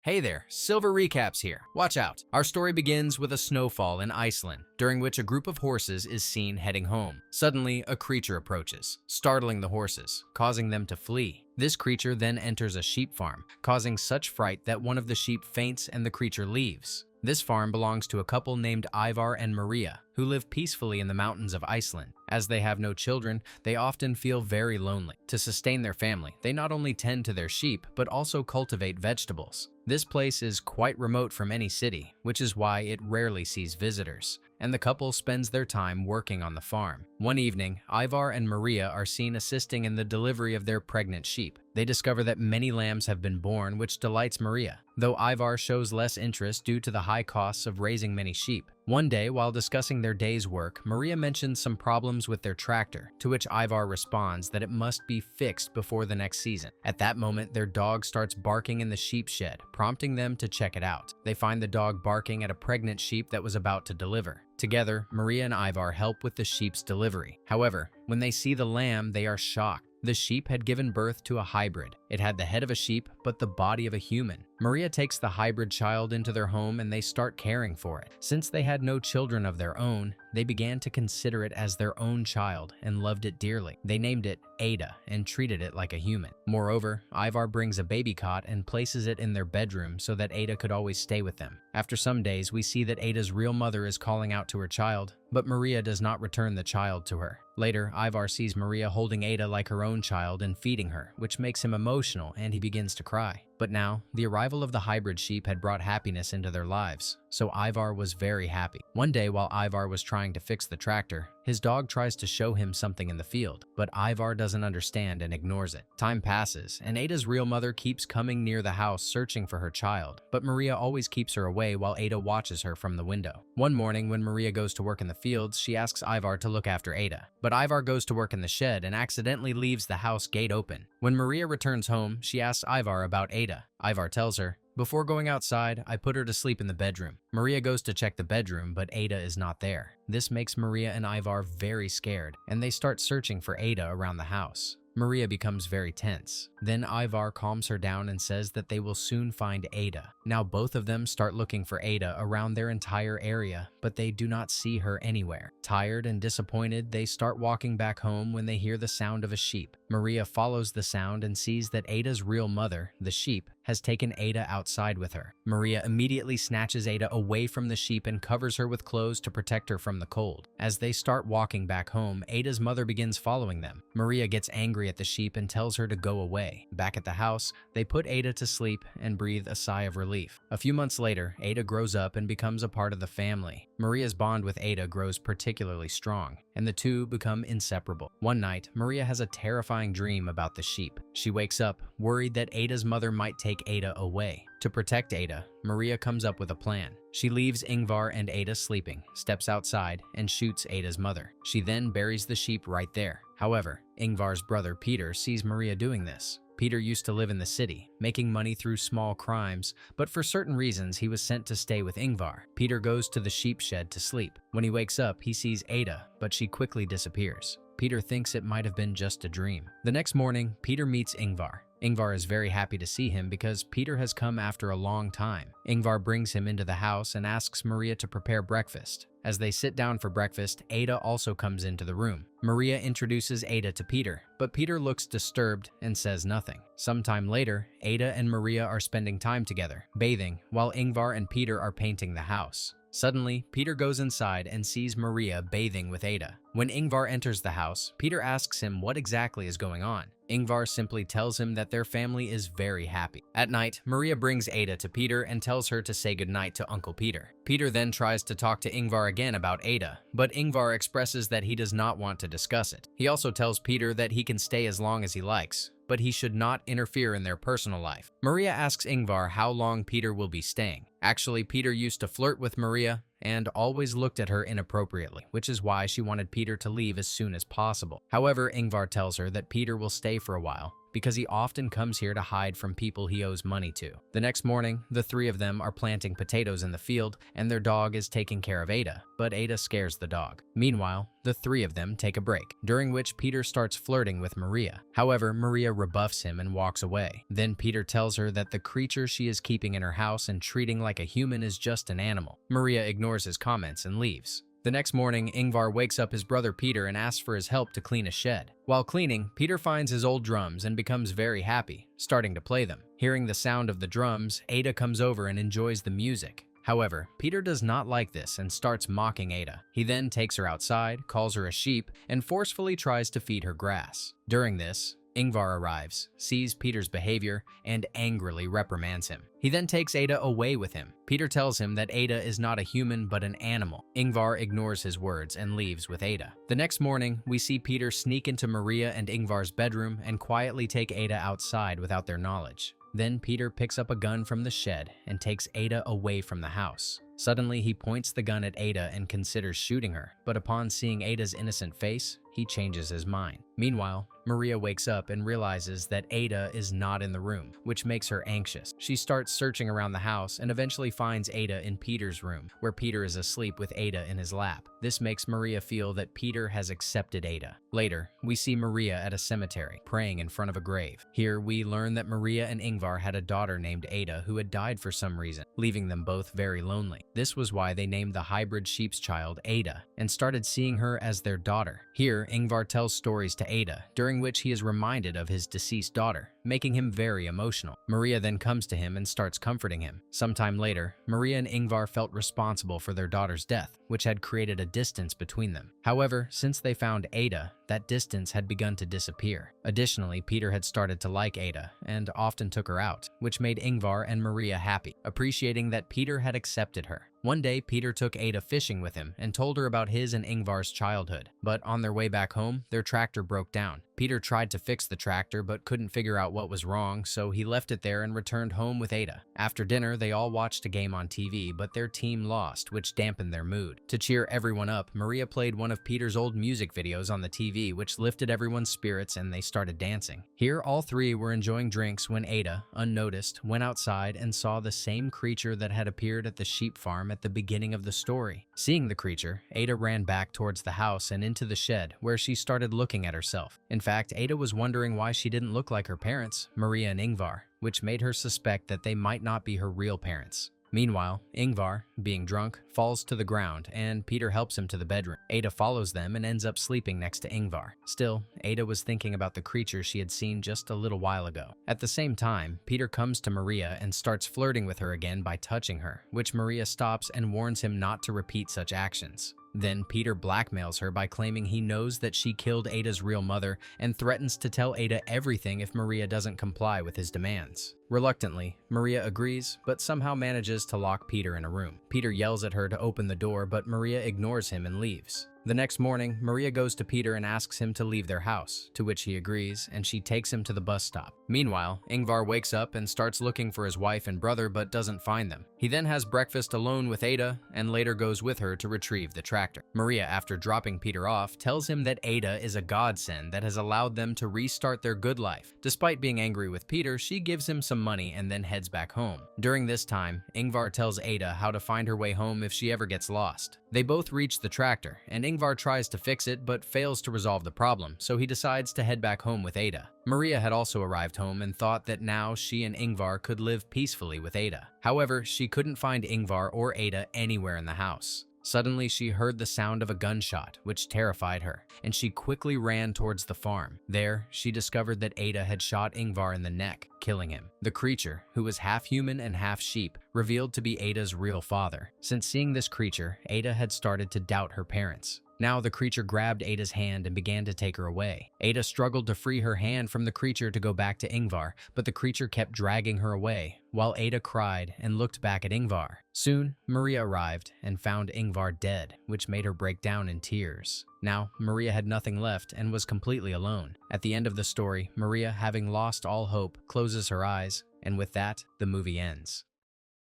Hey there, Silver Recaps here. Watch out. Our story begins with a snowfall in Iceland, during which a group of horses is seen heading home. Suddenly, a creature approaches, startling the horses, causing them to flee. This creature then enters a sheep farm, causing such fright that one of the sheep faints and the creature leaves. This farm belongs to a couple named Ivar and Maria, who live peacefully in the mountains of Iceland. As they have no children, they often feel very lonely. To sustain their family, they not only tend to their sheep, but also cultivate vegetables. This place is quite remote from any city, which is why it rarely sees visitors, and the couple spends their time working on the farm. One evening, Ivar and Maria are seen assisting in the delivery of their pregnant sheep. They discover that many lambs have been born, which delights Maria, though Ivar shows less interest due to the high costs of raising many sheep. One day, while discussing their day's work, Maria mentions some problems with their tractor, to which Ivar responds that it must be fixed before the next season. At that moment, their dog starts barking in the sheep shed, prompting them to check it out. They find the dog barking at a pregnant sheep that was about to deliver. Together, Maria and Ivar help with the sheep's delivery. However, when they see the lamb, they are shocked. The sheep had given birth to a hybrid. It had the head of a sheep, but the body of a human. Maria takes the hybrid child into their home and they start caring for it. Since they had no children of their own, they began to consider it as their own child and loved it dearly. They named it Ada and treated it like a human. Moreover, Ivar brings a baby cot and places it in their bedroom so that Ada could always stay with them. After some days, we see that Ada's real mother is calling out to her child, but Maria does not return the child to her. Later, Ivar sees Maria holding Ada like her own child and feeding her, which makes him emotional and he begins to cry. But now, the arrival of the hybrid sheep had brought happiness into their lives, so Ivar was very happy. One day, while Ivar was trying to fix the tractor, his dog tries to show him something in the field, but Ivar doesn't understand and ignores it. Time passes, and Ada's real mother keeps coming near the house searching for her child, but Maria always keeps her away while Ada watches her from the window. One morning, when Maria goes to work in the fields, she asks Ivar to look after Ada, but Ivar goes to work in the shed and accidentally leaves the house gate open. When Maria returns home, she asks Ivar about Ada. Ivar tells her, "Before going outside, I put her to sleep in the bedroom." Maria goes to check the bedroom, but Ada is not there. This makes Maria and Ivar very scared, and they start searching for Ada around the house. Maria becomes very tense. Then Ivar calms her down and says that they will soon find Ada. Now both of them start looking for Ada around their entire area, but they do not see her anywhere. Tired and disappointed, they start walking back home when they hear the sound of a sheep. Maria follows the sound and sees that Ada's real mother, the sheep, has taken Ada outside with her. Maria immediately snatches Ada away from the sheep and covers her with clothes to protect her from the cold. As they start walking back home, Ada's mother begins following them. Maria gets angry at the sheep and tells her to go away. Back at the house, they put Ada to sleep and breathe a sigh of relief. A few months later, Ada grows up and becomes a part of the family. Maria's bond with Ada grows particularly strong, and the two become inseparable. One night, Maria has a terrifying dream about the sheep. She wakes up, worried that Ada's mother might take Ada away. To protect Ada, Maria comes up with a plan. She leaves Ingvar and Ada sleeping, steps outside, and shoots Ada's mother. She then buries the sheep right there. However, Ingvar's brother Peter sees Maria doing this. Peter used to live in the city, making money through small crimes, but for certain reasons he was sent to stay with Ingvar. Peter goes to the sheep shed to sleep. When he wakes up, he sees Ada, but she quickly disappears. Peter thinks it might have been just a dream. The next morning, Peter meets Ingvar. Ingvar is very happy to see him because Peter has come after a long time. Ingvar brings him into the house and asks Maria to prepare breakfast. As they sit down for breakfast, Ada also comes into the room. Maria introduces Ada to Peter, but Peter looks disturbed and says nothing. Sometime later, Ada and Maria are spending time together, bathing, while Ingvar and Peter are painting the house. Suddenly, Peter goes inside and sees Maria bathing with Ada. When Ingvar enters the house, Peter asks him what exactly is going on. Ingvar simply tells him that their family is very happy. At night, Maria brings Ada to Peter and tells her to say goodnight to Uncle Peter. Peter then tries to talk to Ingvar again about Ada, but Ingvar expresses that he does not want to discuss it. He also tells Peter that he can stay as long as he likes, but he should not interfere in their personal life. Maria asks Ingvar how long Peter will be staying. Actually, Peter used to flirt with Maria and always looked at her inappropriately, which is why she wanted Peter to leave as soon as possible. However, Ingvar tells her that Peter will stay for a while because he often comes here to hide from people he owes money to. The next morning, the three of them are planting potatoes in the field, and their dog is taking care of Ada, but Ada scares the dog. Meanwhile, the three of them take a break, during which Peter starts flirting with Maria. However, Maria rebuffs him and walks away. Then Peter tells her that the creature she is keeping in her house and treating like a human is just an animal. Maria ignores his comments and leaves. The next morning, Ingvar wakes up his brother Peter and asks for his help to clean a shed. While cleaning, Peter finds his old drums and becomes very happy, starting to play them. Hearing the sound of the drums, Ada comes over and enjoys the music. However, Peter does not like this and starts mocking Ada. He then takes her outside, calls her a sheep, and forcefully tries to feed her grass. During this, Ingvar arrives, sees Peter's behavior, and angrily reprimands him. He then takes Ada away with him. Peter tells him that Ada is not a human but an animal. Ingvar ignores his words and leaves with Ada. The next morning, we see Peter sneak into Maria and Ingvar's bedroom and quietly take Ada outside without their knowledge. Then Peter picks up a gun from the shed and takes Ada away from the house. Suddenly, he points the gun at Ada and considers shooting her, but upon seeing Ada's innocent face, he changes his mind. Meanwhile, Maria wakes up and realizes that Ada is not in the room, which makes her anxious. She starts searching around the house and eventually finds Ada in Peter's room, where Peter is asleep with Ada in his lap. This makes Maria feel that Peter has accepted Ada. Later, we see Maria at a cemetery, praying in front of a grave. Here, we learn that Maria and Ingvar had a daughter named Ada who had died for some reason, leaving them both very lonely. This was why they named the hybrid sheep's child Ada, and started seeing her as their daughter. Here, Ingvar tells stories to Ada, during which he is reminded of his deceased daughter, making him very emotional. Maria then comes to him and starts comforting him. Sometime later, Maria and Ingvar felt responsible for their daughter's death, which had created a distance between them. However, since they found Ada, that distance had begun to disappear. Additionally, Peter had started to like Ada and often took her out, which made Ingvar and Maria happy, appreciating that Peter had accepted her. One day, Peter took Ada fishing with him and told her about his and Ingvar's childhood. But on their way back home, their tractor broke down. Peter tried to fix the tractor but couldn't figure out what was wrong, so he left it there and returned home with Ada. After dinner, they all watched a game on TV, but their team lost, which dampened their mood. To cheer everyone up, Maria played one of Peter's old music videos on the TV, which lifted everyone's spirits and they started dancing. Here, all three were enjoying drinks when Ada, unnoticed, went outside and saw the same creature that had appeared at the sheep farm at the beginning of the story. Seeing the creature, Ada ran back towards the house and into the shed, where she started looking at herself. In fact, Ada was wondering why she didn't look like her parents, Maria and Ingvar, which made her suspect that they might not be her real parents. Meanwhile, Ingvar, being drunk, falls to the ground and Peter helps him to the bedroom. Ada follows them and ends up sleeping next to Ingvar. Still, Ada was thinking about the creature she had seen just a little while ago. At the same time, Peter comes to Maria and starts flirting with her again by touching her, which Maria stops and warns him not to repeat such actions. Then Peter blackmails her by claiming he knows that she killed Ada's real mother and threatens to tell Ada everything if Maria doesn't comply with his demands. Reluctantly, Maria agrees, but somehow manages to lock Peter in a room. Peter yells at her to open the door, but Maria ignores him and leaves. The next morning, Maria goes to Peter and asks him to leave their house, to which he agrees, and she takes him to the bus stop. Meanwhile, Ingvar wakes up and starts looking for his wife and brother but doesn't find them. He then has breakfast alone with Ada and later goes with her to retrieve the tractor. Maria, after dropping Peter off, tells him that Ada is a godsend that has allowed them to restart their good life. Despite being angry with Peter, she gives him some money and then heads back home. During this time, Ingvar tells Ada how to find her way home if she ever gets lost. They both reach the tractor, and Ingvar tries to fix it but fails to resolve the problem, so he decides to head back home with Ada. Maria had also arrived home and thought that now she and Ingvar could live peacefully with Ada. However, she couldn't find Ingvar or Ada anywhere in the house. Suddenly, she heard the sound of a gunshot, which terrified her, and she quickly ran towards the farm. There, she discovered that Ada had shot Ingvar in the neck, killing him. The creature, who was half human and half sheep, revealed to be Ada's real father. Since seeing this creature, Ada had started to doubt her parents. Now the creature grabbed Ada's hand and began to take her away. Ada struggled to free her hand from the creature to go back to Ingvar, but the creature kept dragging her away, while Ada cried and looked back at Ingvar. Soon, Maria arrived and found Ingvar dead, which made her break down in tears. Now, Maria had nothing left and was completely alone. At the end of the story, Maria, having lost all hope, closes her eyes, and with that, the movie ends.